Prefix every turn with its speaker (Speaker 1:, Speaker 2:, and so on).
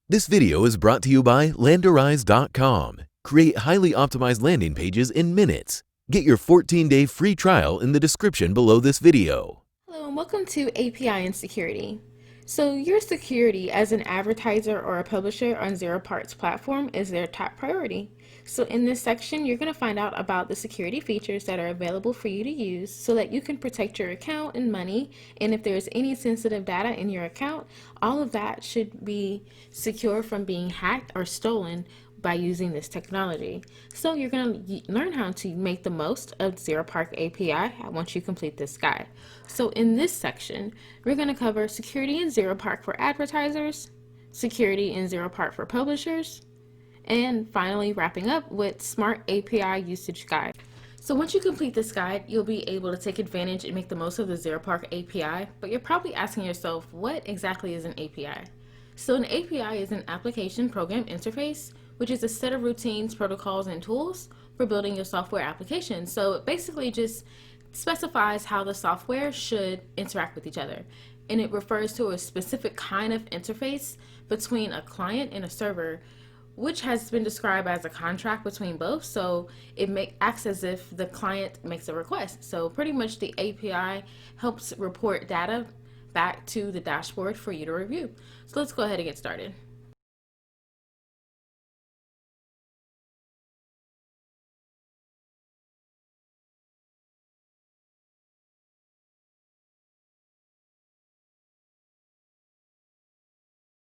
Speaker 1: This video is brought to you by Landerize.com. Create highly optimized landing pages in minutes. Get your 14-day free trial in the description below this video.
Speaker 2: Hello and welcome to API and Security. So your security as an advertiser or a publisher on Zeropark's platform is their top priority. So in this section, you're going to find out about the security features that are available for you to use so that you can protect your account and money. And if there's any sensitive data in your account, all of that should be secure from being hacked or stolen by using this technology. So you're going to learn how to make the most of Zeropark API once you complete this guide. So in this section, we're going to cover security in Zeropark for advertisers, security in Zeropark for publishers, and finally wrapping up with Smart API Usage Guide. So once you complete this guide, you'll be able to take advantage and make the most of the Zeropark API, but you're probably asking yourself, what exactly is an API? So an API is an application program interface, which is a set of routines, protocols, and tools for building your software application. So it basically just specifies how the software should interact with each other. And it refers to a specific kind of interface between a client and a server, which has been described as a contract between both. So it acts as if the client makes a request. So pretty much the API helps report data back to the dashboard for you to review. So let's go ahead and get started.